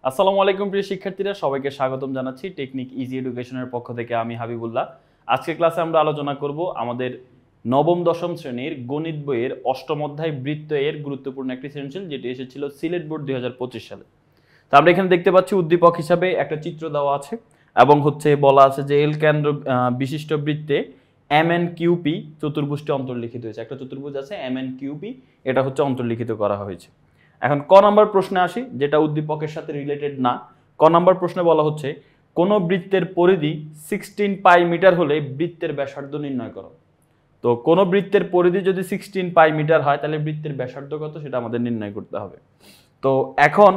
আসসালামু আলাইকুম প্রিয় শিক্ষার্থীরা, সবাইকে স্বাগতম জানাচ্ছি টেকনিক ইজি এডুকেশনের পক্ষ থেকে। আমি হাবিবুল্লাহ। আজকের ক্লাসে আমরা আলোচনা করব আমাদের নবম দশম শ্রেণীর গণিত বইয়ের অষ্টম অধ্যায় বৃত্ত এর গুরুত্বপূর্ণ একটি সৃজনশীল, যেটি এসেছিল সিলেট বোর্ড 2025 সালে। তো আমরা এখানে দেখতে পাচ্ছি উদ্দীপক হিসাবে একটা চিত্র দেওয়া আছে এবং বলা আছে যে এল কেন্দ্র বিশিষ্ট বৃত্তে MNQP চতুর্ভুজটি অন্তর্লিখিত হয়েছে। একটা চতুর্ভুজ আছে MNQP, এটা অন্তর্লিখিত করা হয়েছে। এখন ক নাম্বার প্রশ্নে আসি, যেটা উদ্দীপকের সাথে রিলেটেড না। ক নাম্বার প্রশ্নে বলা হচ্ছে কোন বৃত্তের পরিধি 16 পাই মিটার হলে বৃত্তের ব্যাসার্ধ নির্ণয় করো। তো কোন বৃত্তের পরিধি যদি 16 পাই মিটার হয় তাহলে বৃত্তের ব্যাসার্ধ কত সেটা আমাদের নির্ণয় করতে হবে। তো এখন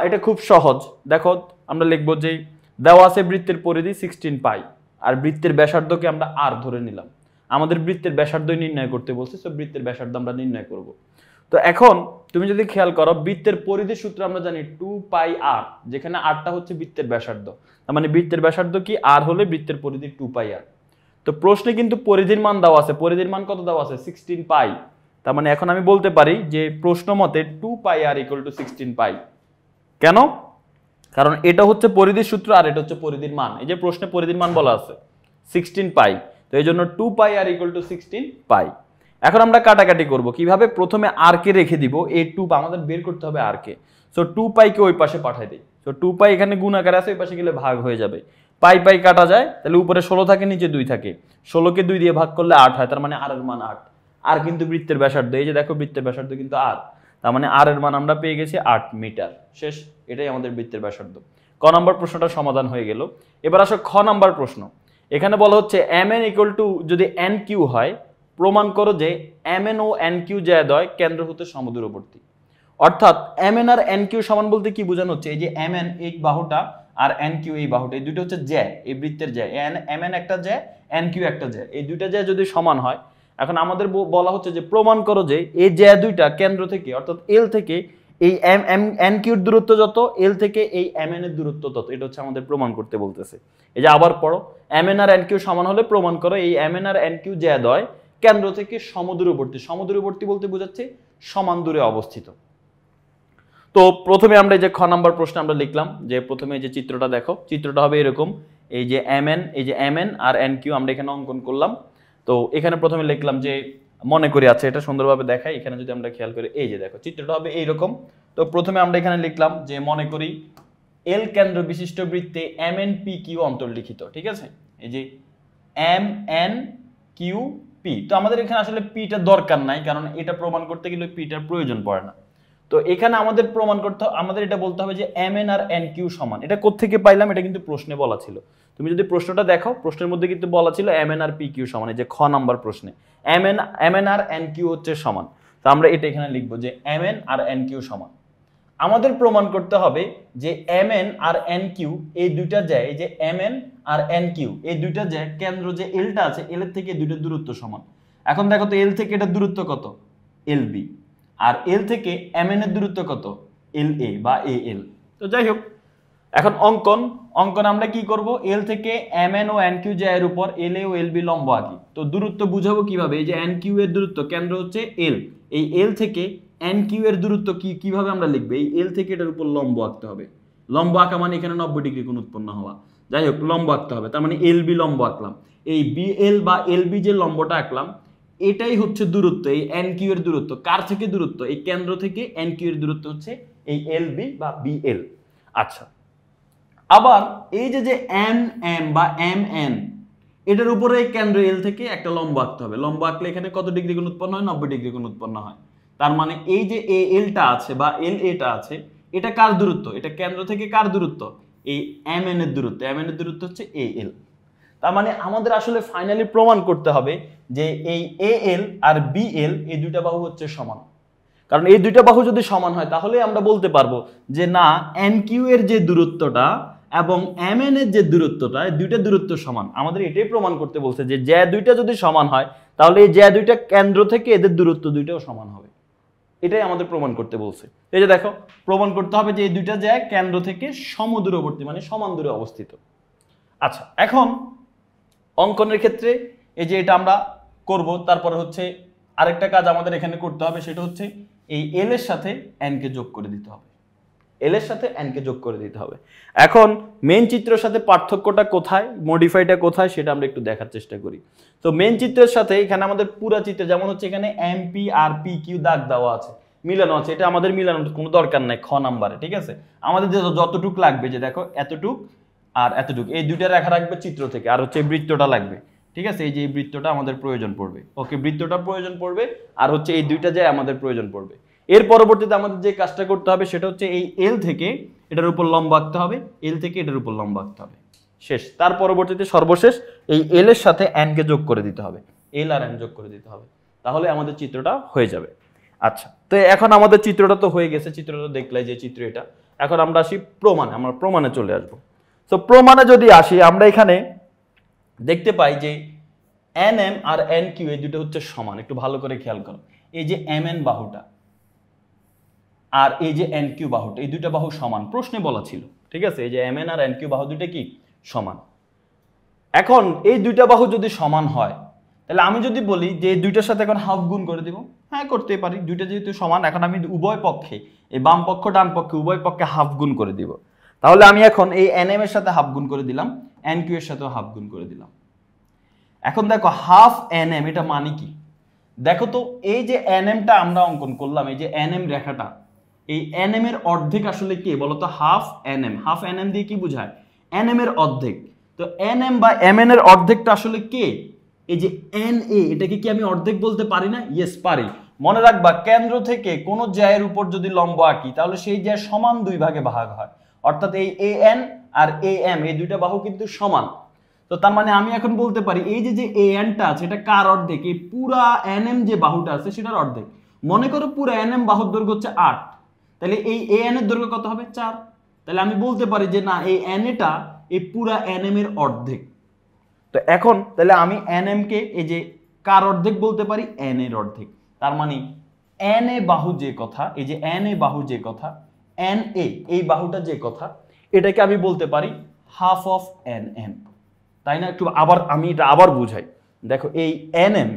এটা খুব সহজ। দেখো, আমরা লিখবো যে দেওয়া আছে বৃত্তের পরিধি 16 পাই আর বৃত্তের ব্যাসার্ধকে আমরা আর ধরে নিলাম। আমাদের বৃত্তের ব্যাসার্ধই নির্ণয় করতে বলছে, সো বৃত্তের ব্যাসার্ধ আমরা নির্ণয় করব। তো এখন তুমি যদি খেয়াল করো, বৃত্তের পরিধি সূত্র আমরা জানি 2 পাই আর, যেখানে আরটা হচ্ছে বৃত্তের ব্যাসার্ধ। তার মানে বৃত্তের ব্যাসার্ধ কি আর হলে বৃত্তের পরিধি 2 পাই আর। তো প্রশ্নে কিন্তু পরিধির মান দেওয়া আছে, পরিধির মান কত দেওয়া আছে? 16 পাই। তার মানে এখন আমি বলতে পারি যে প্রশ্ন মতে 2 পাই আর ইকুয়াল টু 16 পাই। কেন? কারণ এটা হচ্ছে পরিধির সূত্র আর এটা হচ্ছে পরিধির মান। এই যে প্রশ্নে পরিধির মান বলা আছে 16 পাই, তো এই জন্য 2 পাই আর ইকুয়াল টু 16 পাই। এখন আমরা কাটাকাটি করব কিভাবে? প্রথমে আর কে রেখে দিব, এই 2 আমাদের বের করতে হবে আর কে। সো 2 পাইকে ওই পাশে পাঠিয়ে দিই। সো 2 পাই এখানে গুণ আকারে আছে, ওই পাশে গেলে ভাগ হয়ে যাবে। পাই পাই কাটা যায়, তাহলে উপরে 16 থাকে, নিচে 2 থাকে। 16কে 2 দিয়ে ভাগ করলে 8 হয়, তার মানে আর এর মান 8। আর কিন্তু বৃত্তের ব্যাসার্ধ, এই যে দেখো বৃত্তের ব্যাসার্ধ কিন্তু আর, তার মানে আর এর মান আমরা পেয়ে গেছি 8 মিটার। শেষ, এটাই আমাদের বৃত্তের ব্যাসার্ধ। ক নম্বর প্রশ্নটা সমাধান হয়ে গেল। এবার আসো খ নম্বর প্রশ্ন। এখানে বলা হচ্ছে mn ইকুয়াল টু যদি nq হয়, প্রমাণ করো যে mn ও nq জ্যায়দ্বয় কেন্দ্র হতে সমদূরবর্তী। অর্থাৎ mn আর nq সমান বলতে কি বোঝানো হচ্ছে? এই যে mn এই বাহুটা আর nq এই বাহুটা, এই দুটো হচ্ছে জ্যা, এই বৃত্তের জ্যা। mn একটা জ্যা, nq একটা জ্যা, এই দুইটা জ্যা যদি সমান হয়, এখন আমাদের বলা হচ্ছে যে প্রমাণ করো যে এই জ্যা দুইটা কেন্দ্র থেকে অর্থাৎ এল থেকে এই nq এর দূরত্ব যত, এল থেকে এই mn এর দূরত্ব তত। এটা হচ্ছে আমাদের প্রমাণ করতে বলতেছে। এই যে আবার পড়ো, mn আর nq সমান হলে প্রমাণ করো এই mn আর nq জ্যাদ্বয় কেন্দ্র থেকে সমদূরবর্তী। সমদূরবর্তী বলতে বোঝাচ্ছে সমান দূরে অবস্থিত। তো প্রথমে আমরা এই যে খ নাম্বার প্রশ্নে আমরা লিখলাম যে প্রথমে এই যে চিত্রটা দেখো, চিত্রটা হবে এরকম। এই যে mn আর nq আমরা এখানে অঙ্কন করলাম। তো এখানে প্রথমে লিখলাম যে মনে করি, আছে এটা সুন্দরভাবে দেখাই। এখানে যদি আমরা খেয়াল করি, এই যে দেখো চিত্রটা হবে এইরকম। তো প্রথমে আমরা এখানে লিখলাম যে মনে করি এল কেন্দ্র বিশিষ্ট বৃত্তে MNPQ অন্তর্লিখিত। ঠিক আছে, এই যে MNQP। তো আমাদের এখানে আসলে পিটা দরকার নাই, কারণ এটা প্রমাণ করতে গেলে পিটার প্রয়োজন পড়ে না। তো এখানে আমাদের প্রমাণ করতে আমাদের এটা বলতে হবে যে mn আর nq সমান। এটা কোত্থেকে পাইলাম? এটা কিন্তু প্রশ্নে বলা ছিল। তুমি যদি প্রশ্নটা দেখো, প্রশ্নের মধ্যে কিন্তু বলা ছিল mn আর pq সমান। এই যে খ নাম্বার প্রশ্নে mn আর nq হচ্ছে সমান। তো আমরা এটা এখানে লিখবো যে mn আর nq সমান। আমাদের প্রমাণ করতে হবে যে mn আর nq এই দুইটা যায়, এই যে mn আর nq এই দুইটা যায় কেন্দ্র যে এলটা আছে, এল এর থেকে দুইটা দূরত্ব সমান। এখন দেখো তো এল থেকে এটা দূরত্ব কত? lb। আর এল থেকে mn এর দূরত্ব কত? la বা al। তো যাই হোক, এখন অঙ্কন আমরা কি করব? এল থেকে mn ও nq এর উপর la ও lb লম্ব আঁকি। তো দূরত্ব বুঝাবো কিভাবে? এই যে nq এর দূরত্ব, কেন্দ্র হচ্ছে l, এই l থেকে nq এর দূরত্ব কিভাবে আমরা লিখব? এই l থেকে এটার উপর লম্ব আঁকতে হবে। লম্ব আঁকা মানে এখানে 90 ডিগ্রি কোণ উৎপন্ন হওয়া। যাই হোক, লম্ব আঁকতে হবে, তার মানে lb লম্ব আঁকলাম। এই bl বা lb যে লম্বটা আঁকলাম, এটাই হচ্ছে দূরত্ব, এই nq এর দূরত্ব। কার থেকে দূরত্ব? এই কেন্দ্র থেকে nq এর দূরত্ব হচ্ছে এই lb বা bl। আচ্ছা, আবার এই যে mm বা mn, এটার উপরে কেন্দ্র এল থেকে একটা লম্ব আঁকতে হবে। লম্ব আঁকলে এখানে কত ডিগ্রি কোণ উৎপন্ন হয়? 90 ডিগ্রি কোণ উৎপন্ন হয়। তার মানে এই যে এলটা আছে বা LA আছে, এটা কার দূরত্ব? এটা কেন্দ্র থেকে কার দূরত্ব? এই mn এর দূরত্ব। mn এর দূরত্ব হচ্ছে al। তার মানে আমাদের আসলে ফাইনালি প্রমাণ করতে হবে যে এই al আর bl এই দুইটা বাহু হচ্ছে সমান। কারণ এই দুইটা বাহু যদি সমান হয় তাহলে আমরা বলতে পারবো যে না, nq এর যে দূরত্বটা এবং mn এর যে দূরত্বটা, এই দুইটা দূরত্ব সমান। আমাদের এটাই প্রমাণ করতে বলছে যে জ্যা দুইটা যদি সমান হয় তাহলে এই জ্যা দুইটা কেন্দ্র থেকে এদের দূরত্ব দুইটাও সমান হবে। এটাই আমাদের প্রমাণ করতে বলছে। এই যে দেখো, প্রমাণ করতে হবে যে এই দুইটা জ্যা কেন্দ্র থেকে সমদূরবর্তী মানে সমান দূরে অবস্থিত। আচ্ছা, এখন অঙ্কনের ক্ষেত্রে এই যে এটা আমরা করব, তারপরে হচ্ছে আরেকটা কাজ আমাদের এখানে করতে হবে, সেটা হচ্ছে এই এল এর সাথে এন কে যোগ করে দিতে হবে। এল এর সাথে এন কে যোগ করে দিতে হবে। এখন মেন চিত্রের সাথে পার্থক্যটা কোথায়, মডিফাইটা কোথায় সেটা আমরা একটু দেখার চেষ্টা করি। তো মেন চিত্রের সাথে এখানে আমাদের পুরো চিত্রে যেমন হচ্ছে এখানে এমপি আর পি কিউ দাগ দেওয়া আছে, মিলানো আছে, এটা আমাদের মিলানোর কোনো দরকার নাই খ নাম্বারে, ঠিক আছে। আমাদের যতটুক লাগবে, যে দেখো এতটুক আর এতটুক, এই দুইটা রেখা রাখবে চিত্র থেকে, আর হচ্ছে বৃত্তটা লাগবে, ঠিক আছে। এই যে এই বৃত্তটা আমাদের প্রয়োজন পড়বে, ওকে, বৃত্তটা প্রয়োজন পড়বে, আর হচ্ছে এই দুইটা যে আমাদের প্রয়োজন পড়বে। এর পরবর্তীতে আমাদের যে কাজটা করতে হবে সেটা হচ্ছে এই এল থেকে এটার উপর লম্ব আঁকতে হবে, এল থেকে এটার উপর লম্ব আঁকতে হবে, শেষ। তার পরবর্তীতে সর্বশেষ এই এল এর সাথে এন কে যোগ করে দিতে হবে, এল আর এন যোগ করে দিতে হবে, তাহলে আমাদের চিত্রটা হয়ে যাবে। আচ্ছা, তো এখন আমাদের চিত্রটা তো হয়ে গেছে, চিত্রটা দেখলে যে চিত্র এটা। এখন আমরা আসি প্রমাণে, আমরা প্রমাণে চলে আসবো। তো প্রমাণে যদি আসি, আমরা এখানে দেখতে পাই যে N M R N Q এই দুটো হচ্ছে সমান। একটু ভালো করে খেয়াল করো, এই যে এম এন বাহুটা আর এই যে এন কিউ বাহুটা, এই দুইটা বাহু সমান, প্রশ্নে বলা ছিল, ঠিক আছে। এই যে এম এন আর এন কিউ বাহু দুইটা কি সমান। এখন এই দুইটা বাহু যদি সমান হয়, তাহলে আমি যদি বলি যে এই দুইটার সাথে এখন হাফ গুণ করে দিব, হ্যাঁ করতে পারি, দুইটা যেহেতু সমান, এখন আমি উভয় পক্ষে, এই বাম পক্ষ ডান পক্ষে উভয় পক্ষে হাফ গুণ করে দিব। তাহলে আমি এখন এই এন এম এর সাথে হাফ গুণ করে দিলাম, এন কিউ এর সাথেও হাফ গুণ করে দিলাম। এখন দেখো হাফ এন এম এটা মানে কি, দেখো তো এই যে এন এমটা আমরা অঙ্কন করলাম, এই যে এন এম রেখাটা, এই এন এম এর অর্ধেক আসলে কি বলতো, half N M. Half N M দিয়ে কি বোঝায়, এন এম এর অর্ধেক। তো এন এম বা এম এন এর অর্ধেকটা আসলে কে, এই যে এন এ, এটাকে কি আমি অর্ধেক বলতে পারি না? ইয়েস পারি। মনে রাখবা, কেন্দ্র থেকে কোন জ্যায়ের উপর যদি লম্ব আঁকি তাহলে সেই জ্যা সমান দুই ভাগে ভাগ হয়, অর্থাৎ এই A N R A M এই দুইটা বাহু কিন্তু সমান। তো তার মানে আমি এখন বলতে পারি এই যে যে এ এনটা আছে এটা কার অর্ধেক, এই পুরা এন এম যে বাহুটা আছে সেটার অর্ধেক। মনে করো পুরা এন এম বাহুর দৈর্ঘ্য হচ্ছে 8, তাহলে এই এ এন এর দৈর্ঘ্য কত হবে, 4। তাহলে আমি বলতে পারি যে না, এই এন এটা এই পুরা এন এম এর অর্ধেক। তো এখন তাহলে আমি এন এম কে এই যে কার অর্ধেক বলতে পারি, এন এর অর্ধেক। তার মানে এন এ বাহু যে কথা, এই যে এন এ বাহু যে কথা, এন এ এই বাহুটা যে কথা, এটাকে আমি বলতে পারি হাফ অফ এন এম, তাই না? একটু আবার আমি এটা আবার বুঝাই, দেখো এই এন এম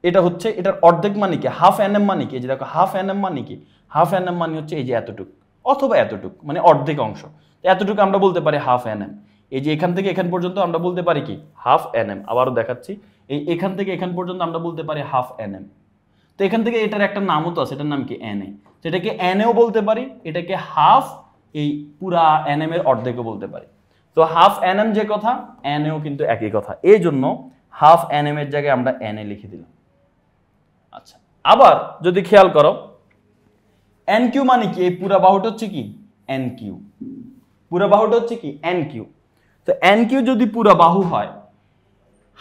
এটা হচ্ছে এটার অর্ধেক মানে কি, হাফ এন এম মানে কি, এই যে দেখো হাফ এন এম মানে কি, হাফ এন এম মানে হচ্ছে এই যে এতটুক অথবা এতটুক, মানে অর্ধেক অংশ। এতটুকু আমরা বলতে পারি হাফ এন এম। এই যে এখান থেকে এখান পর্যন্ত আমরা বলতে পারি কি, হাফ এন এম। আবারও দেখাচ্ছি, এই এখান থেকে এখান পর্যন্ত আমরা বলতে পারি হাফ এন এম। তো এখান থেকে এটার একটা নামও তো আছে, এটার নাম কি, এন এ। সেটাকে এন এও বলতে পারি, এটাকে হাফ এই পুরা এন এম এর অর্ধেকও বলতে পারি। তো হাফ এন এম যে কথা, এন এও কিন্তু একই কথা, এই জন্য হাফ এন এম এর জায়গায় আমরা এন এ লিখে দিলাম। আচ্ছা, আবার যদি খেয়াল করো, এন কিউ মানে কি, এই পুরা বাহুটা হচ্ছে কি এন কিউ, পুরা বাহুটা হচ্ছে কি এন কিউ। তো এন কিউ যদি পুরা বাহু হয়,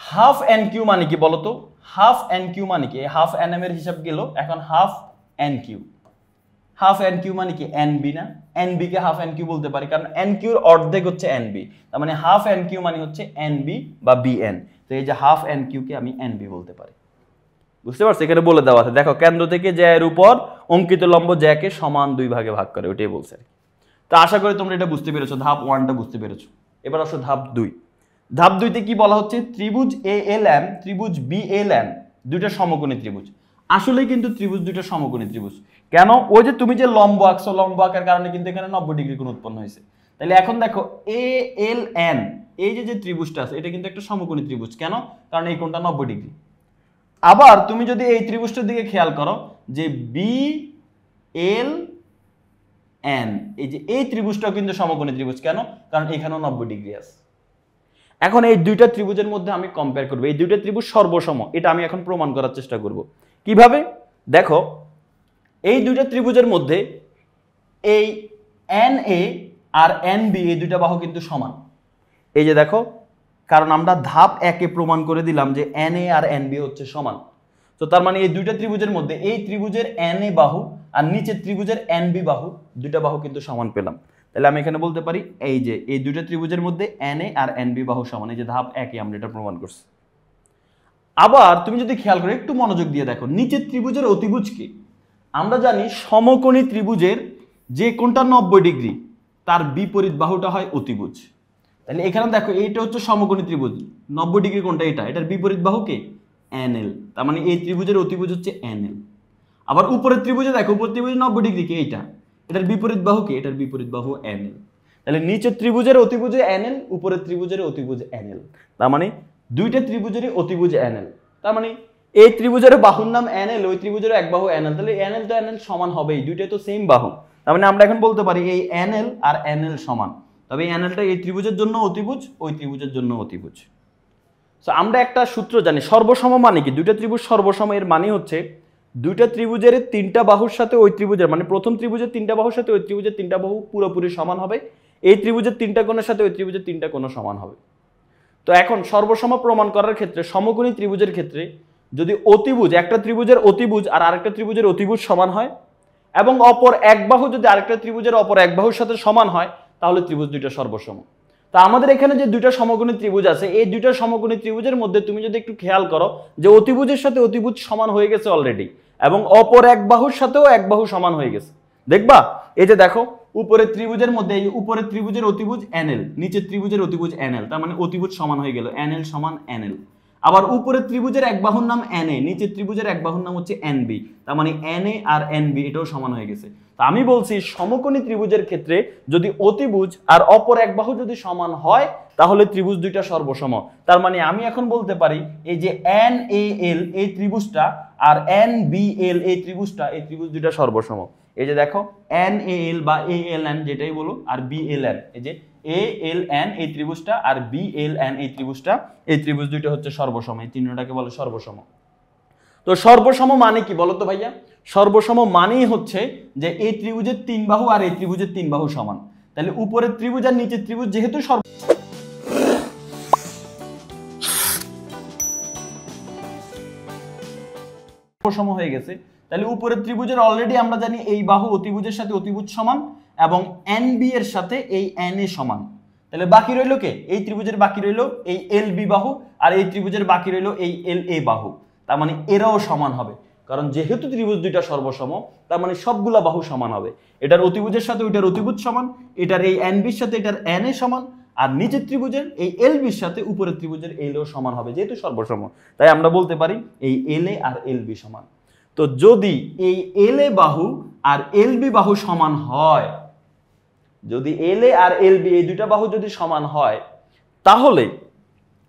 হাফ এন কিউ মানে কি বলতো, হাফ এন কিউ মানে কি, হাফ এন এম এর হিসাব গেল, এখন half N Q. Half N Q মানে কি এন বি না, এন বি কে হাফ এন কিউ বলতে পারি, কারণ এন কিউর অর্ধেক হচ্ছে এন বি, তার মানে হাফ এন কিউ মানে হচ্ছে এন বি বা বি এন। তো এই যে হাফ এন কিউ কে আমি এন বি বলতে পারি। বুঝতে পারছো, এখানে বলে দেওয়া আছে, দেখো কেন্দ্র থেকে জ্যায়ের উপর অঙ্কিত লম্ব জ্যাকে সমান দুই ভাগে ভাগ করে, ওইটাই বলছে। তো আশা করি তোমরা এটা বুঝতে পেরেছো, ধাপ 1টা বুঝতে পেরেছো। এবার আসো ধাপ 2। ধাপ 2তে কি বলা হচ্ছে, ত্রিভুজ এ এল এম ত্রিভুজ বি এল এম দুইটা সমকোণী ত্রিভুজ। আসলে কিন্তু ত্রিভুজ দুইটা সমকোণী ত্রিভুজ। কেন, ওই যে তুমি যে লম্ব আঁকছো, লম্ব আঁকার কারণে কিন্তু এখানে 90 ডিগ্রি কোণ উৎপন্ন হয়েছে। তাহলে এখন দেখো এ এল এন এই যে যে ত্রিভুজটা আছে এটা কিন্তু একটা সমকোণী ত্রিভুজ। কেন, কারণ এই কোণটা 90 ডিগ্রি। আবার তুমি যদি এই ত্রিভুজটার দিকে খেয়াল করো, যে বি এল এন এই যে এই ত্রিভুজটাও কিন্তু সমকোণী ত্রিভুজ। কেন, কারণ এখানেও 90 ডিগ্রি আছে। এখন এই দুইটা ত্রিভুজের মধ্যে আমি কম্পেয়ার করব, এই দুইটা ত্রিভুজ সর্বসম, এটা আমি এখন প্রমাণ করার চেষ্টা করব। কিভাবে, দেখো এই দুইটা ত্রিভুজের মধ্যে এই এন এ আর এন বি এই দুইটা বাহু কিন্তু সমান। এই যে দেখো, কারণ আমরা ধাপ 1-এ প্রমাণ করে দিলাম যে এন এ আর এন বি হচ্ছে সমান। তো তার মানে এই দুইটা ত্রিভুজের মধ্যে এই ত্রিভুজের এন এ বাহু আর নিচের ত্রিভুজের এন বি বাহু, দুইটা বাহু কিন্তু সমান পেলাম। তাহলে আমি এখানে বলতে পারি এই যে এই দুইটা ত্রিভুজের মধ্যে এন এ আর এন বি বাহু সমান। এই যে ধাপ 1-এ আমরা এটা প্রমাণ করছি। আবার তুমি যদি খেয়াল করো, একটু মনোযোগ দিয়ে দেখো, নিচের ত্রিভুজের অতিভুজ কি, আমরা জানি সমকোণী ত্রিভুজের যে কোণটা 90 ডিগ্রি তার বিপরীত বাহুটা হয় অতিভুজ। তাহলে এখানে দেখো এইটা হচ্ছে সমকোণী ত্রিভুজ, 90 ডিগ্রি কোণটা এটা, এটার বিপরীত বাহু কে, এনএল। তার মানে এই ত্রিভুজের অতিভুজ হচ্ছে এনএল। আবার উপরের ত্রিভুজে দেখো, উপরের ত্রিভুজ 90 ডিগ্রি কে, এইটা, এটার বিপরীত বাহু কি? এটার বিপরীত বাহু NL। তাহলে নিচের ত্রিভুজের অতিভুজে NL, উপরের ত্রিভুজের অতিভুজ NL। তার মানে দুইটা ত্রিভুজেরই অতিভুজ NL। তার মানে এই ত্রিভুজের বাহুর নাম NL, ওই ত্রিভুজের এক বাহু NL, তাহলে NL তো NL সমান হবেই, দুইটাই তো সেম বাহু। তার মানে আমরা এখন বলতে পারি এই NL আর NL সমান। তবে এই NLটা এই ত্রিভুজের জন্য অতিভুজ, ওই ত্রিভুজের জন্য অতিভুজ। সো আমরা একটা সূত্র জানি, সর্বসম মানে কি? দুইটা ত্রিভুজ সর্বসম, এর মানে হচ্ছে দুইটা ত্রিভুজের তিনটা বাহুর সাথে ওই ত্রিভুজের, মানে প্রথম ত্রিভুজের তিনটা বাহুর সাথে ওই ত্রিভুজের তিনটা বাহু পুরোপুরি সমান হবে। এই ত্রিভুজের তিনটা কোণের সাথে ওই ত্রিভুজের তিনটা কোণ সমান হবে। তো এখন সর্বসম প্রমাণ করার ক্ষেত্রে সমকোণী ত্রিভুজের ক্ষেত্রে যদি অতিভুজ, একটা ত্রিভুজের অতিভুজ আর আরেকটা ত্রিভুজের অতিভুজ সমান হয় এবং অপর এক বাহু যদি আরেকটা ত্রিভুজের অপর এক বাহুর সাথে সমান হয়, তাহলে ত্রিভুজ দুইটা সর্বসম। তা আমাদের এখানে যে দুইটা সমকোণী ত্রিভুজ আছে, এই দুইটা সমকোণী ত্রিভুজের মধ্যে তুমি যদি একটু খেয়াল করো যে অতিভুজের সাথে অতিভুজ সমান হয়ে গেছে অলরেডি, এবং অপর এক বাহুর সাথেও এক বাহু সমান হয়ে গেছে। দেখবা এই যে দেখো উপরের ত্রিভুজের মধ্যে, এই উপরের ত্রিভুজের অতিভুজ NL, নিচের ত্রিভুজের অতিভুজ NL, তার মানে অতিভুজ সমান হয়ে গেল, NL সমান NL। আবার উপরের ত্রিভুজের এক বাহুর নাম NA, নিচের ত্রিভুজের এক বাহুর নাম হচ্ছে NB, তার মানে NA আর NB এটাও সমান হয়ে গেছে। তা আমি বলছি সমকোণী ত্রিভুজের ক্ষেত্রে যদি অতিভুজ আর অপর এক বাহু যদি সমান হয়, তাহলে ত্রিভুজ দুইটা সর্বসম। তার মানে আমি এখন বলতে পারি এই যে NAL এই ত্রিভুজটা আর NBL এই ত্রিভুজটা, এই ত্রিভুজ দুইটা সর্বসম। এই যে দেখো NAL বা ALN যেটাই বলো আর BLN, এই যে ALN এই ত্রিভুজটা আর BLN এই ত্রিভুজটা, এই ত্রিভুজ দুইটা হচ্ছে সর্বসম, এই তিনটাকে বলে সর্বসম। তো সর্বসম মানে কি বলো তো ভাইয়া? সর্বসম মানেই হচ্ছে যে এই ত্রিভুজের তিন বাহু আর এই ত্রিভুজের তিন বাহু সমান। তাহলে উপরের ত্রিভুজ আর নিচের ত্রিভুজ যেহেতু সর্বসম হয়ে গেছে, তাহলে উপরের ত্রিভুজের অলরেডি আমরা জানি এই বাহু অতিভুজের সাথে অতিভুজ সমান এবং NB এর সাথে এই NA সমান। তাহলে বাকি রইল কে? এই ত্রিভুজের বাকি রইল এই LB বাহু আর এই ত্রিভুজের বাকি রইল এই LA বাহু। তার মানে এরাও সমান হবে, কারণ যেহেতু ত্রিভুজ দুইটা সর্বসম, তার মানে সবগুলা বাহু সমান হবে। এটার অতিভুজের সাথে ওইটার অতিভুজ সমান, এটার এই NB এর সাথে এটার NA সমান, আর নিচের ত্রিভুজের এই LB এর সাথে উপরের ত্রিভুজের LA সমান হবে, যেহেতু সর্বসম। তাই আমরা বলতে পারি এই LA আর LB সমান। তো যদি এই LA বাহু আর LB বাহু সমান হয়, যদি LA আর LB এই দুইটা বাহু যদি সমান হয়, তাহলে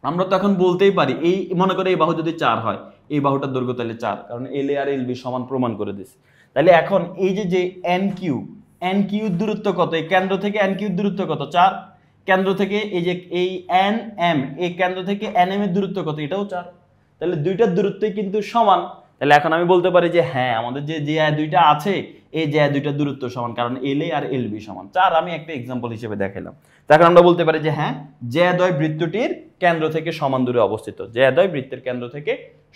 আমরা তো এখন বলতেই পারি, এই মনে করে এই বাহু যদি 4 হয়, এই বাহুটার দৈর্ঘ্য তাহলে 4, কারণ LA আর LB সমান প্রমাণ করে দিছে। তাহলে এখন এই যে NQ এর দূরত্ব কত? এই কেন্দ্র থেকে NQ এর দূরত্ব কত? 4। কেন্দ্র থেকে এই যে এই NM, এই কেন্দ্র থেকে NM এর দূরত্ব কত? এটাও 4। তাহলে দুইটার দূরত্বই কিন্তু সমান। তাহলে এখন আমি বলতে পারি যে হ্যাঁ, আমাদের যে দুইটা আছে, এই যে দুইটা দূরত্ব সমান, কারণ LA আর LB সমান 4। আমি একটা এক্সাম্পল হিসেবে দেখাইলাম। তখন আমরা বলতে পারি যে হ্যাঁ, জ্যাদ্বয় বৃত্তটির কেন্দ্র থেকে সমান দূরে অবস্থিত, জ্যাদ্বয় বৃত্তের কেন্দ্র থেকে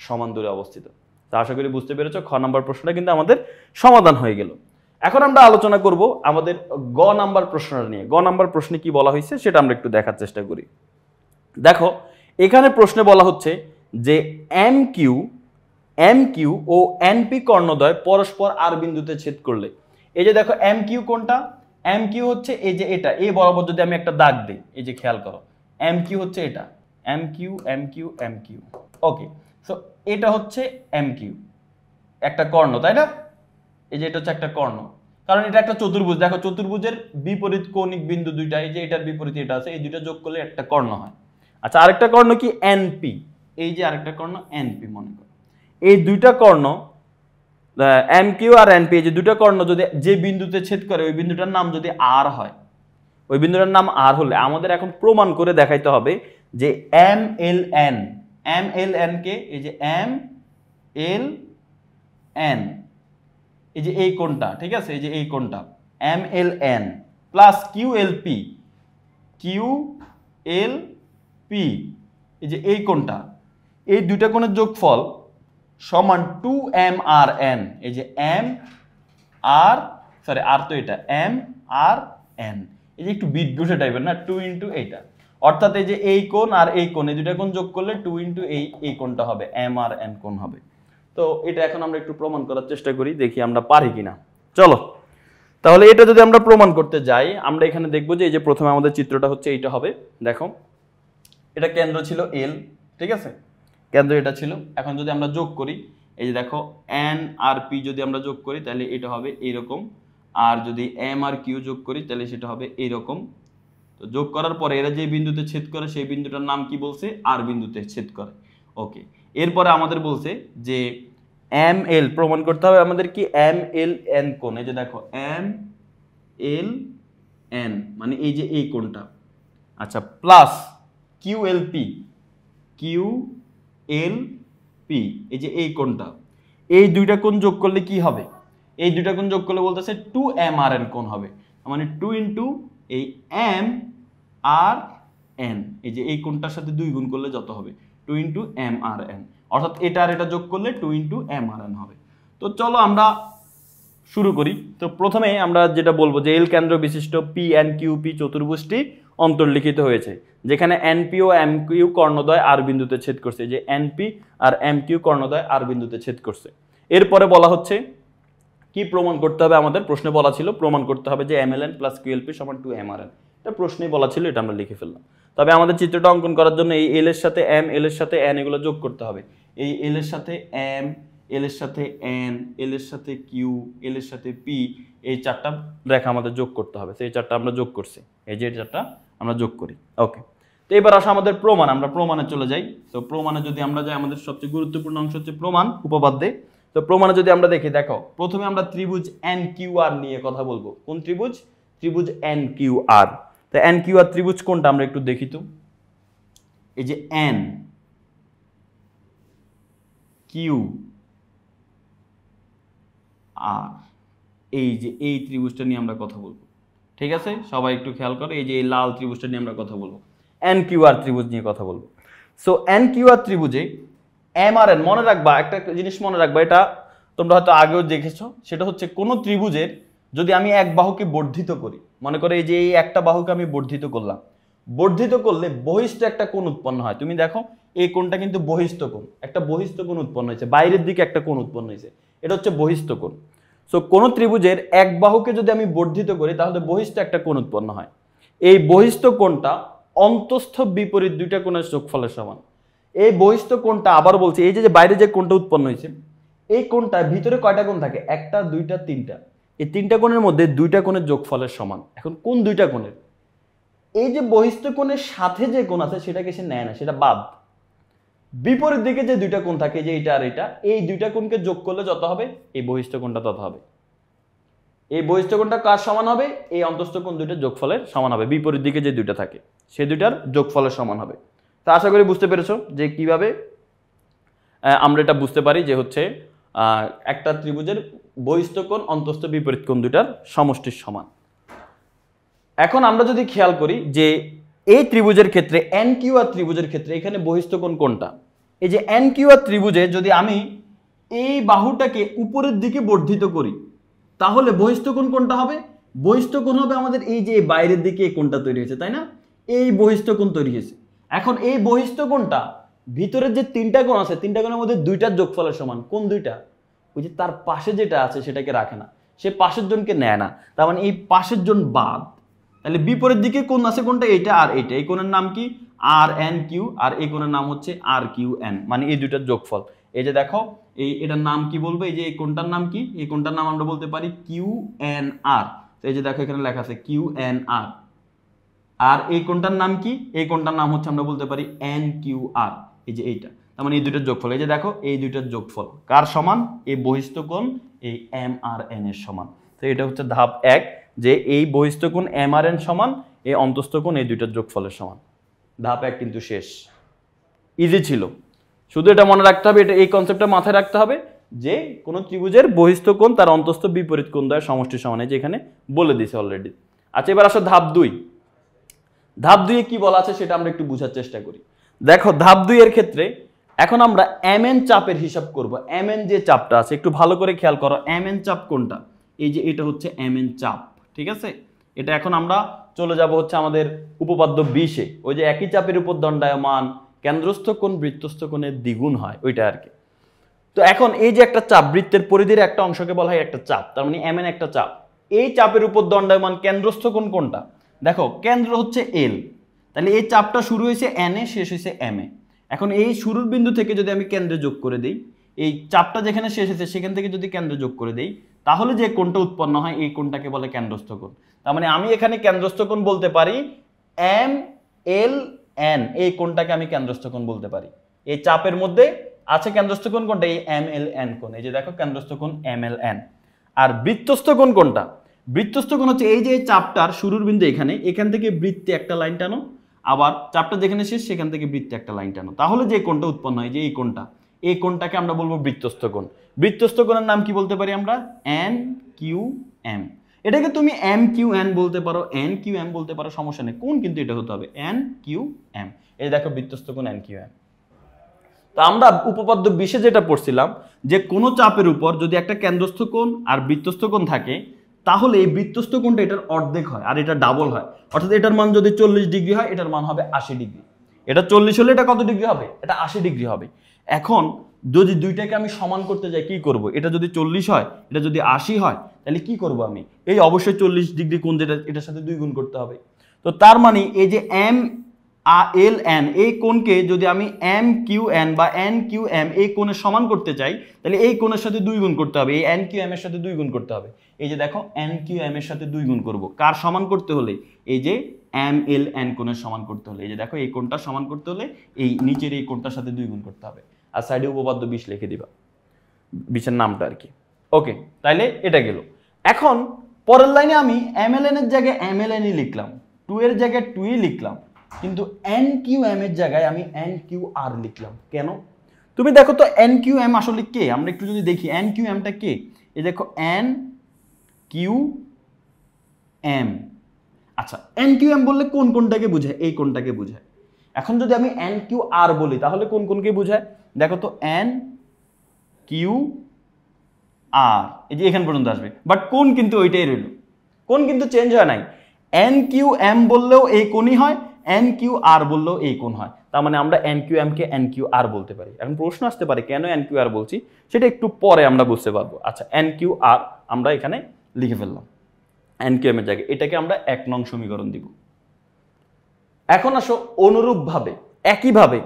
সমান দূরে অবস্থিত। তা আশা করি বুঝতে পেরেছো। খ নাম্বার প্রশ্নটা কিন্তু আমাদের সমাধান হয়ে গেল। এখন আমরা আলোচনা করব আমাদের গ নাম্বার প্রশ্নটা নিয়ে। গ নাম্বার প্রশ্নে কি বলা হয়েছে সেটা আমরা একটু দেখার চেষ্টা করি। দেখো এখানে প্রশ্নে বলা হচ্ছে যে MQ ও NP কর্ণদ্বয় পরস্পর আর বিন্দুতে ছেদ করলে, এই যে দেখো MQ কোনটা? MQ হচ্ছে এই যে এটা, এই বরাবর যদি আমি একটা দাগ দিই, এই যে খেয়াল করো MQ হচ্ছে এটা, MQ ওকে। সো এটা হচ্ছে MQ, একটা কর্ণ, তাই না? এই যে এটা হচ্ছে একটা কর্ণ, কারণ এটা একটা চতুর্ভুজ। দেখো চতুর্ভুজের বিপরীত কৌণিক বিন্দু দুইটা, এই যে এটার বিপরীত এটা আছে, এই দুইটা যোগ করলে একটা কর্ণ হয়। আচ্ছা, আরেকটা কর্ণ কি? NP, এই যে আরেকটা কর্ণ NP মনে করো। এই দুইটা কর্ণ MQ আর NP, এই যে দুইটা কর্ণ যদি যে বিন্দুতে ছেদ করে ওই বিন্দুটার নাম যদি R হয়, ওই বিন্দুটার নাম R হলে আমাদের এখন প্রমাণ করে দেখাইতে হবে যে MLN কে, এই যে MLN, এই যে এই কোণটা, ঠিক আছে, এই যে এই কোণটা MLN প্লাস QLP, এই যে এই কোণটা, এই দুইটা কোণের যোগফল সমান 2MRN। এই যে আর তো এটা MRN, এই যে একটু বিদ্যুষে টাইপের না, 2 ইন্টু এইটা, অর্থাৎ এই যে এই কোণ আর এই কোণ, এই দুইটা কোণ যোগ করলে 2 ইন্টু এই কোণটা হবে, MRN কোণ হবে। তো এটা এখন আমরা একটু প্রমাণ করার চেষ্টা করি, দেখি আমরা পারি কিনা। চলো তাহলে এটা যদি আমরা প্রমাণ করতে যাই, আমরা এখানে দেখবো যে এই যে প্রথমে আমাদের চিত্রটা হচ্ছে এইটা হবে। দেখো এটা কেন্দ্র ছিল L, ঠিক আছে, কেন্দ্র এটা ছিল। এখন যদি আমরা যোগ করি, এই যে দেখো N আর P যদি আমরা যোগ করি, তাহলে এটা হবে এইরকম, আর যদি এম আর কিউ যোগ করি তাহলে সেটা হবে এইরকম। তো যোগ করার পরে এরা যে বিন্দুতে ছেদ করে সেই বিন্দুটার নাম কি বলছে, আর বিন্দুতে ছেদ করে। ওকে, এরপরে আমাদের বলছে যে এম এল প্রমাণ করতে হবে আমাদের কি এম এল এন কোণ। এই যে দেখো এম এল এন মানে এই যে এই কোণটা, আচ্ছা, plus Q L P, Q L P এই যে এই কোণটা, এই দুইটা কোণ যোগ করলে কি হবে, এই দুইটা কোণ যোগ করলে বলতেছে 2MRN কোণ হবে, মানে 2 ইন্টু এই এম আর এন, এই যে এই কোণটার সাথে 2 গুণ করলে যত হবে 2 ইন্টু এম আর এন, অর্থাৎ এটা আর এটা যোগ করলে 2 ইন্টু এম আর এন হবে। তো চলো আমরা শুরু করি। তো প্রথমে আমরা যেটা বলবো যে এল কেন্দ্র বিশিষ্ট পি এন কিউ পি চতুর্ভুজটি অন্তর্লিখিত হয়েছে, যেখানে এনপি ও এম কিউ কর্ণদ্বয় আর বিন্দুতে ছেদ করছে, যে এনপি আর এম কিউ কর্ণদ্বয় আর বিন্দুতে ছেদ করছে। এরপরে বলা হচ্ছে কি প্রমাণ করতে হবে, আমাদের প্রশ্নে বলা ছিল প্রমাণ করতে হবে যে M L N plus Q L P সমান 2MRN, এটা প্রশ্নেই বলা ছিল, এটা আমরা লিখে ফেললাম। তবে আমাদের চিত্রটা অঙ্কন করার জন্য এই এল এর সাথে এম, এল এর সাথে এন এগুলো যোগ করতে হবে। এই এল এর সাথে এম, এল এর সাথে এন, এল এর সাথে কিউ, এল এর সাথে পি, এই চারটা রেখা আমাদের যোগ করতে হবে। সেই চারটা আমরা যোগ করছি, এই যে চারটা আমরা যোগ করি। ওকে, তো এবার আসো আমাদের প্রমাণ, আমরা প্রমাণে চলে যাই। তো প্রমাণে যদি আমরা যাই, আমাদের সবচেয়ে গুরুত্বপূর্ণ অংশ হচ্ছে প্রমাণ উপপাদ্যে। তো প্রমাণে যদি আমরা দেখি, দেখো প্রথমে আমরা ত্রিভুজ এন কিউ আর নিয়ে কথা বলবো। কোন ত্রিভুজ? ত্রিভুজ এন কিউ আর। তো এন কিউ আর ত্রিভুজ কোনটা আমরা একটু দেখি তো। এই যে এন কিউ আর, এই যে এই ত্রিভুজটা নিয়ে আমরা কথা বলবো, ঠিক আছে? সবাই একটু খেয়াল করো, এই যে এই লাল ত্রিভুজটা নিয়ে আমরা কথা বলবো, এন কিউ আর ত্রিভুজ নিয়ে কথা বলবো। So N Q R ত্রিভুজে M R N, মনে রাখবা একটা জিনিস মনে রাখবা, এটা তোমরা হয়তো আগেও দেখেছো, সেটা হচ্ছে কোনো ত্রিভুজের যদি আমি এক বাহুকে বর্ধিত করি, মনে করো এই যে এই একটা বাহুকে আমি বর্ধিত করলাম, বর্ধিত করলে বহিষ্ঠ একটা কোণ উৎপন্ন হয়। তুমি দেখো এই কোণটা কিন্তু বহিষ্ঠ কোণ, একটা বহিষ্ঠ কোণ উৎপন্ন হয়েছে, বাইরের দিকে একটা কোণ উৎপন্ন হয়েছে, এটা হচ্ছে বহিষ্ঠ কোণ। সো কোন ত্রিভুজের এক বাহুকে যদি আমি বর্ধিত করি তাহলে বহিষ্ঠ একটা কোণ উৎপন্ন হয়। এই বহিষ্ঠ কোণটা অন্তস্থ বিপরীত দুইটা কোণের যোগফলের সমান। এই বহিষ্ঠ কোণটা আবার বলছি, এই যে বাইরে যে কোণটা উৎপন্ন হয়েছে, এই কোণটা ভিতরে কয়টা কোণ থাকে? একটা, দুইটা, তিনটা। এই তিনটা কোণের মধ্যে দুইটা কোণের যোগফলের সমান। এখন কোন দুইটা কোণের? এই যে বহিষ্ঠ কোণের সাথে যে কোণ আছে সেটাকে সে নেয় না, সেটা বাদ। বিপরীত দিকে যে দুইটা কোণ থাকে, যে এইটা আর এটা, এই দুইটা কোণকে যোগ করলে যত হবে এই বহিষ্ঠ কোণটা তত হবে। এই বহিষ্ঠ কোণটা কার সমান হবে? এই অন্তস্থ কোণ দুইটার যোগফলের সমান হবে। বিপরীত দিকে যে দুইটা থাকে সেই দুইটার যোগফলের সমান হবে। তা আশা করি বুঝতে পেরেছো যে কিভাবে আমরা এটা বুঝতে পারি যে হচ্ছে একটা ত্রিভুজের বহিষ্ঠ কোণ অন্তস্থ বিপরীত কোণ দুইটার সমষ্টির সমান। এখন আমরা যদি খেয়াল করি যে এই ত্রিভুজের ক্ষেত্রে এন কিউ আর ত্রিভুজের ক্ষেত্রে এখানে বহিষ্ঠ কোণ কোনটা? এই যে এন কিউ আর ত্রিভুজে যদি আমি এই বাহুটাকে উপরের দিকে বর্ধিত করি তাহলে বহিষ্ঠ কোণ কোনটা হবে? বহিষ্ঠ কোণ হবে আমাদের এই যে বাইরের দিকে এই কোণটা তৈরি হয়েছে, তাই না? এই বহিষ্ঠ কোণ তৈরি হয়েছে। এখন এই বহিষ্ঠ কোণটা ভিতরের যে তিনটা কোণ আছে, তিনটা কোণের মধ্যে দুইটার যোগফলের সমান। কোন দুইটা? ওই যে তার পাশে যেটা আছে সেটাকে রাখে না, সে পাশের জনকে নেয় না, তার মানে এই পাশের জন বাদ। তাহলে বিপরীত দিকে কোণ আছে কোনটা? এটা আর এটা। এই কোণের নাম কি? আর এন কিউ, আর এই কোণের নাম হচ্ছে আর কিউ এন, মানে এই দুইটার যোগফল। এই যে দেখো এটার নাম কি বলবো? এই যে এই কোণটার নাম কি? এই কোণটার নাম আমরা বলতে পারি কিউ এন আর। এই যে দেখো এখানে লেখা আছে কিউ এন আর। আর এই কোণটার নাম কি? এই কোণটার নাম হচ্ছে আমরা বলতে পারি এন কিউ আর। এই যে এইটা, তার মানে এই দুইটার যোগফল। এই যে দেখো এই দুইটার যোগফল কার সমান? এই বহিষ্ঠ কোণ এই এম আর এন এর সমান। তো এটা হচ্ছে ধাপ 1, যে এই বহিষ্ঠ কোণ এম আর এন সমান, এই অন্তস্থ কোণ এই দুইটার যোগফলের সমান। ধাপ 1 কিন্তু শেষ। ইজি ছিল, শুধু এটা মনে রাখতে হবে, এটা এই কনসেপ্টটা মাথায় রাখতে হবে যে কোন ত্রিভুজের বহিষ্ঠ কোণ তার অন্তস্থ বিপরীত কোণ দ্বয়ের সমষ্টির সমান, যে এখানে বলে দিয়েছে অলরেডি। আচ্ছা, এবার আসো ধাপ 2। ধাপ 2 এ কি বলা আছে সেটা আমরা একটু বোঝার চেষ্টা করি। দেখো ধাপ 2 এর ক্ষেত্রে এখন আমরা এম এন চাপের হিসাব করব। এম এন যে চাপটা আছে একটু ভালো করে খেয়াল করো, এম এন চাপ কোনটা? এই যে এটা হচ্ছে এম এন চাপ, ঠিক আছে? এটা এখন আমরা চলে যাব হচ্ছে আমাদের উপপাদ্য 20-এ, ওই যে একই চাপের উপর দণ্ডায়মান কেন্দ্রস্থ কোণ বৃত্তস্থ কোণের দ্বিগুণ হয়, ওইটা আর কি। তো এখন এই যে একটা চাপ, বৃত্তের পরিধির একটা অংশকে বলা হয় একটা চাপ, তার মানে এম এন একটা চাপ। এই চাপের উপর দণ্ডায়মান কেন্দ্রস্থ কোণ কোনটা? দেখো কেন্দ্র হচ্ছে এল, তাহলে এই চাপটা শুরু হয়েছে এন এ, শেষ হয়েছে এম এ। এখন এই শুরুর বিন্দু থেকে যদি আমি কেন্দ্রে যোগ করে দিই, এই চাপটা যেখানে শেষ হয়েছে সেখান থেকে যদি কেন্দ্র যোগ করে দেই তাহলে যে কোণটা উৎপন্ন হয় এই কোণটাকে বলে কেন্দ্রস্থ কোণ। তার মানে আমি এখানে কেন্দ্রস্থ কোণ বলতে পারি MLN, এই কোণটাকে আমি কেন্দ্রস্থ কোণ বলতে পারি। এই চাপের মধ্যে আছে কেন্দ্রস্থ কোণ কোনটা? এই MLN কোণ। এই যে দেখো কেন্দ্রস্থ কোণ MLN। আর বৃত্তস্থ কোণ কোনটা? বৃত্তস্থ কোণ হচ্ছে এই যে চাপটার শুরুর বিন্দু এখান থেকে বৃত্তে একটা লাইন টানো, আবার চাপটা যেখানে শেষ সেখান থেকে বৃত্তে একটা লাইন টানো, তাহলে যে কোণটা উৎপন্ন হয় যে এই কোণটাকে আমরা বলবো বৃত্তস্থ কোণ। বৃত্তস্থ কোণের নাম কি বলতে পারি আমরা? NQM। এটাকে তুমি MQN বলতে পারো, NQM বলতে পারো, সমস্যা নেই, কোণ কিন্তু এটা হতে হবে NQM। এই দেখো বৃত্তস্থ কোণ NQM। তো আমরা উপপাদ্য 20-এ যেটা পড়ছিলাম যে কোনো চাপের উপর যদি একটা কেন্দ্রস্থ কোণ আর বৃত্তস্থ কোণ থাকে তাহলে এই বৃত্তস্থ কোণটা এটার অর্ধেক হয় আর এটা ডাবল হয়, অর্থাৎ এটার মান যদি 40 ডিগ্রি হয় এটার মান হবে 80 ডিগ্রি। এটা 40 হলে এটা কত ডিগ্রি হবে? এটা 80 ডিগ্রি হবে। এখন যদি দুইটাকে আমি সমান করতে যাই কি করব? এটা যদি 40 হয়, এটা যদি 80 হয়, তাহলে কি করব আমি? এই অবশ্যই 40 ডিগ্রি কোণ যেটা এটার সাথে 2 গুণ করতে হবে। তো তার মানে এই যে MLN এই কোণকে যদি আমি MQN বা NQM এই কোণের সমান করতে চাই তাহলে এই কোণের সাথে 2 গুণ করতে হবে, এই NQM এর সাথে 2 গুণ করতে হবে। এই যে দেখো NQM এর সাথে 2 গুণ করব কার সমান করতে হলে? এই যে MLN কোণের সমান করতে হলে। এই যে দেখো এই কোণটা সমান করতে হলে এই নিচের এই কোণটার সাথে 2 গুণ করতে হবে। আর সাইডে উপপাদ্য 20 লিখে দিবা, 20-এর নামটা আর কি। ওকে, তাইলে এটা গেল। এখন পরের লাইনে আমি MLN এর জায়গায় MLN ই লিখলাম, 2 এর জায়গায় 2 ই লিখলাম, কিন্তু NQM এর জায়গায় আমি NQR লিখলাম। কেন? তুমি দেখো তো NQM আসলে কে? আমরা একটু যদি দেখি NQM টা কে। এই দেখো NQM। আচ্ছা, NQM বললে কোন কোনটাকে বোঝায়? এই কোনটাকে বোঝায়। এখন যদি আমি NQR বলি তাহলে কোন কোনকে বোঝায়? দেখো তো NQR, এই যে এখান পর্যন্ত আসবে, বাট কোন কিন্তু ওইটাই রইল, কোন কিন্তু চেঞ্জ হয় নাই। NQM বললেও এই কোনই হয়, NQR বললেও এই কোণ হয়। তার মানে আমরা NQM কে NQR বলতে পারি। এখন প্রশ্ন আসতে পারে কেন NQR বলছি, সেটা একটু পরে আমরা বুঝতে পারবো। আচ্ছা, NQR আমরা এখানে লিখে ফেললাম NQM এর জায়গায়, এটাকে আমরা 1 নং সমীকরণ দিব। এখন আসো অনুরূপভাবে একইভাবে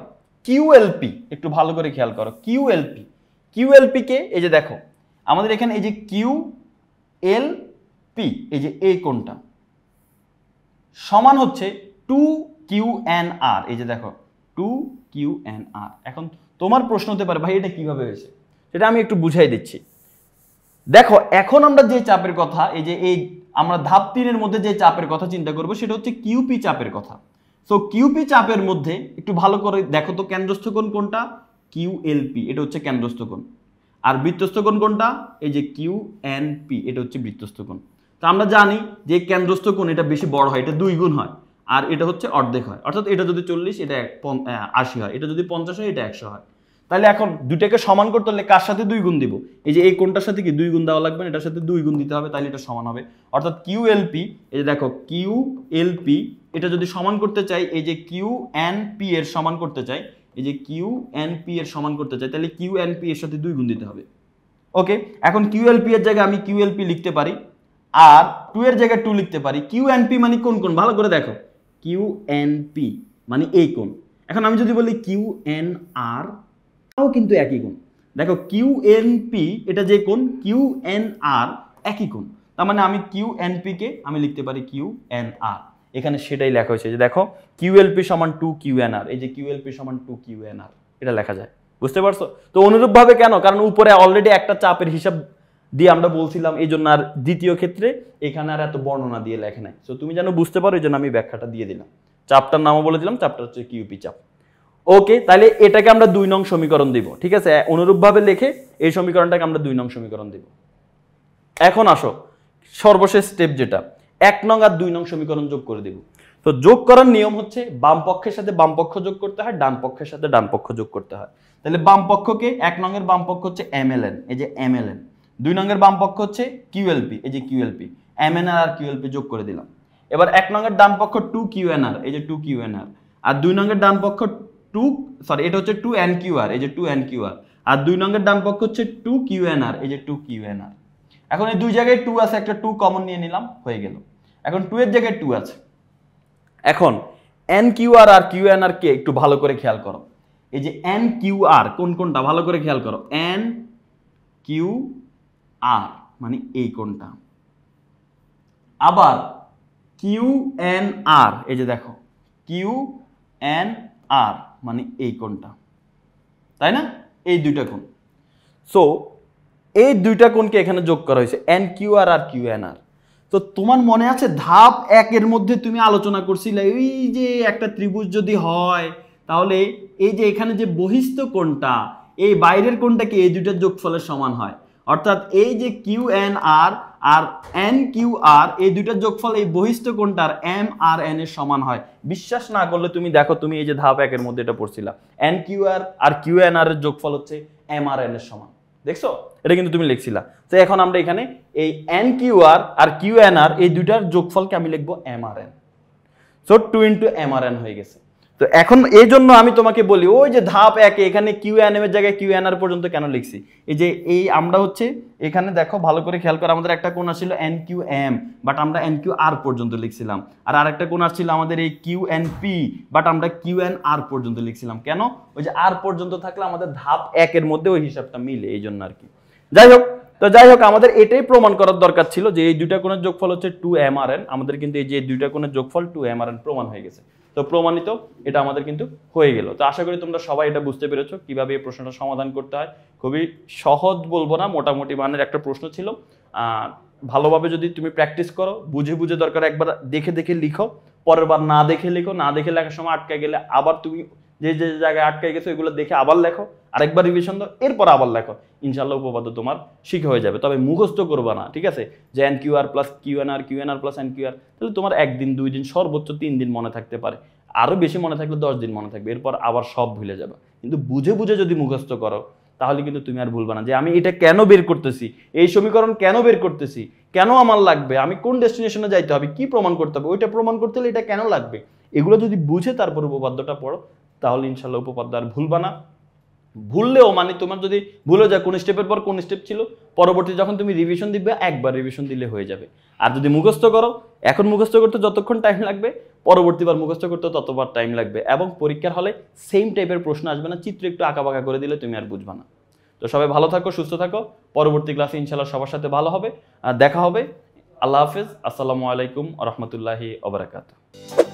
QLP, একটু ভালো করে খেয়াল করো QLP কে এই যে দেখো আমাদের এখানে এই যে QLP, এই যে এই কোণটা সমান হচ্ছে 2QNR। এই যে দেখো 2QNR। এখন তোমার প্রশ্ন হতে পারে ভাই এটা কিভাবে হয়েছে, সেটা আমি একটু বুঝাই দিচ্ছি। দেখো এখন আমরা যে চাপের কথা, এই যে এই আমরা ধাপ 3 এর মধ্যে যে চাপের কথা চিন্তা করব সেটা হচ্ছে QP চাপের কথা। সো QP চাপের মধ্যে একটু ভালো করে দেখো তো কেন্দ্রস্থ কোণ কোনটা? QLP, এটা হচ্ছে কেন্দ্রস্থ কোণ। আর বৃত্তস্থ কোণ কোনটা? এই যে QNP, এটা হচ্ছে বৃত্তস্থ কোণ। তো আমরা জানি যে কেন্দ্রস্থ কোণ এটা বেশি বড় হয়, এটা 2 গুণ হয়, আর এটা হচ্ছে অর্ধেক হয়, অর্থাৎ এটা যদি 40 এটা 80 হয়, এটা যদি 50 হয় এটা 100 হয়। তাহলে এখন দুটাকে সমান করতে হলে কার সাথে 2 গুণ দিব? এই যে এই কোণটার সাথে কি 2 গুণ দেওয়া লাগবে, এটার সাথে 2 গুণ দিতে হবে, তাহলে এটা সমান হবে। অর্থাৎ QLP, এই যে দেখো QLP এটা যদি সমান করতে চাই এই যে QNP এর সমান করতে চাই, এই যে QNP এর সমান করতে চাই তাহলে QNP এর সাথে 2 গুণ দিতে হবে। ওকে, এখন QLP এর জায়গায় আমি QLP লিখতে পারি আর 2 এর জায়গায় 2 লিখতে পারি। QNP মানে কোন কোণ? ভালো করে দেখো, QNP মানে এই কোণ। এখন আমি যদি বলি QNR, তাও কিন্তু একই কোণ। দেখো QNP এটা যে কোণ, QNR একই কোণ। তার মানে আমি QNP কে আমি লিখতে পারি QNR। এখানে সেটাই লেখা হয়েছে যে দেখো QLP সমান 2QNR, এই যে QLP সমান 2QNR এটা লেখা যায়। বুঝতে পারছো? তো অনুরূপভাবে কেন? কারণ উপরে অলরেডি একটা চাপের হিসাব দিয়ে আমরা বলছিলাম, এই জন্য আর দ্বিতীয় ক্ষেত্রে এখানে আর এত বর্ণনা দিয়ে লেখে নাই। তো তুমি যেন বুঝতে পারো এই জন্য আমি ব্যাখ্যাটা দিয়ে দিলাম, চাপটার নামও বলে দিলাম, চাপটা হচ্ছে কিউপি চাপ। ওকে, তাহলে এটাকে আমরা 2 নং সমীকরণ দিব। ঠিক আছে, অনুরূপভাবে লিখে এই সমীকরণটাকে আমরা 2 নং সমীকরণ দিব। এখন আসো সর্বশেষ স্টেপ যেটা 1 নং আর 2 নং সমীকরণ যোগ করে দিব। তো যোগ করার নিয়ম হচ্ছে বাম পক্ষের সাথে বাম পক্ষ যোগ করতে হয়, ডান পক্ষের সাথে ডান পক্ষ যোগ করতে হয়। তাহলে বাম পক্ষকে 1 নং এর বাম পক্ষ হচ্ছে MLN, এই যে MLN। 2 নং এর বাম পক্ষ হচ্ছে QLP, এই যে QLP। MNR আর QLP যোগ করে দিলাম। এবার 1 নং এর ডান পক্ষ 2QNR, এই যে 2QNR। আর 2 নং এর ডান পক্ষ এটা হচ্ছে 2NQR, এই যে 2NQR। আর 2 নং এর ডান পক্ষ হচ্ছে 2QNR, এই যে 2QNR। এখন এই দুই জায়গায় 2 আছে, একটা 2 কমন নিয়ে নিলাম, হয়ে গেল। এখন 2 এর জায়গায় 2 আছে। এখন NQR আর QNR কে একটু ভালো করে খেয়াল করো। এই যে এন কিউ আর কোন কোনটা ভালো করে খেয়াল করো, এন কিউ আর মানে এই কোনটা, আবার কিউ এন আর এই যে দেখো কিউ এন আর মানে এই কোনটা, তাই না? এই দুইটা কোণ। সো এই দুইটা কোণকে এখানে যোগ করা হয়েছে এন কিউ আর আর কিউ এন আর। তো তোমার মনে আছে ধাপ 1 এর মধ্যে তুমি আলোচনা করছিলে এই যে একটা ত্রিভুজ যদি হয় তাহলে এই যে এখানে যে বহিস্থ কোণটা এই বাইরের কোণটা কি এই দুইটার যোগফলের সমান হয়, অর্থাৎ এই যে কিউ এন আর আর এন কিউ আর এই দুইটার যোগফল এই বহিস্থ কোণটার এম আর এন এর সমান হয়। বিশ্বাস না করলে তুমি দেখো, তুমি এই যে ধাপ 1 এর মধ্যে এটা পড়ছিলা, এন কিউ আর আর কিউ এন আর এর যোগফল হচ্ছে এম আর এন এর সমান, দেখছো? এটা কিন্তু তুমি লিখছিলা। তো এখন আমরা এখানে এই এন কিউ আর আর কিউ এন আর এই দুইটার যোগফলকে আমি লিখবো M R N. So 2 into M R N হয়ে গেছে। তো এখন এই জন্য আমি তোমাকে বলি ওই যে ধাপ 1 এখানে কিউ এন এম এর জায়গায় কিউ এন আর পর্যন্ত কেন লিখছি, এই যে এই আমরা হচ্ছে এখানে দেখো ভালো করে খেয়াল করো, আমাদের একটা কোণ ছিল এন কিউ এম বাট আমরা এন কিউ আর পর্যন্ত লিখছিলাম, আর আরেকটা কোণ ছিল আমাদের এই কিউ এন পি বাট আমরা কিউ এন আর পর্যন্ত লিখছিলাম। কেন? ওই যে আর পর্যন্ত থাকলে আমাদের ধাপ 1 এর মধ্যে ওই হিসাবটা মিলে, এই জন্য আর কি। যাই হোক আমাদের এটাই প্রমাণ করার দরকার ছিল যে এই দুইটা কোণের যোগফল হচ্ছে 2mrn। আমাদের কিন্তু এই যে দুইটা কোণের যোগফল 2mrn প্রমাণ হয়ে গেছে। তো প্রমাণিত এটা আমাদের কিন্তু হয়ে গেল। তো আশা করি তোমরা সবাই এটা বুঝতে পেরেছো কিভাবে এই প্রশ্নটা সমাধান করতে হয়। খুবই সহজ বলবো না, মোটামুটি মানের একটা প্রশ্ন ছিল। ভালোভাবে যদি তুমি প্র্যাকটিস করো, বুঝে বুঝে দরকার একবার দেখে দেখে লিখো, পরের বার না দেখে লিখো, না দেখে লেখার সময় আটকে গেলে আবার তুমি যে যে জায়গায় আটকে গেছো এগুলো দেখে আবার লেখো, আরেকবার রিভিশন দাও, এরপর আবার লেখো, ইনশাল্লাহ উপপাদ্য তোমার শিখে হয়ে যাবে। তবে মুখস্থ করবা না, ঠিক আছে? যে N Q R plus Q N আর প্লাস এন কিউ আর, তাহলে তোমার 1 দিন 2 দিন সর্বোচ্চ 3 দিন মনে থাকতে পারে, আরো বেশি মনে থাকলে 10 দিন মনে থাকবে, এরপর আবার সব ভুলে যাবে। কিন্তু বুঝে বুঝে যদি মুখস্থ করো তাহলে কিন্তু তুমি আর ভুলবা না যে আমি এটা কেন বের করতেছি, এই সমীকরণ কেন বের করতেছি, কেন আমার লাগবে, আমি কোন ডেস্টিনেশনে যাইতে হবে, কি প্রমাণ করতে হবে, ওইটা প্রমাণ করতে হলে এটা কেন লাগবে, এগুলো যদি বুঝে তারপর উপপাদ্যটা পড়ো তাহলে ইনশাল্লাহ উপপাদ্য আর ভুলবা না। ভুললেও মানে তোমার যদি ভুলে যায় কোন স্টেপের পর কোন স্টেপ ছিল, পরবর্তী যখন তুমি রিভিশন দিবে একবার রিভিশন দিলে হয়ে যাবে। আর যদি মুখস্থ করো, এখন মুখস্থ করতে যতক্ষণ টাইম লাগবে পরবর্তীবার মুখস্থ করতে ততবার টাইম লাগবে, এবং পরীক্ষার হলে সেম টাইপের প্রশ্ন আসবে না, চিত্র একটু আঁকাবাঁকা করে দিলে তুমি আর বুঝবা না। তো সবাই ভালো থাকো, সুস্থ থাকো, পরবর্তী ক্লাসে ইনশাল্লাহ সবার সাথে ভালো হবে, দেখা হবে। আল্লাহ হাফেজ, আসসালামু আলাইকুম ওয়া রাহমাতুল্লাহি ওয়া বারাকাতুহু।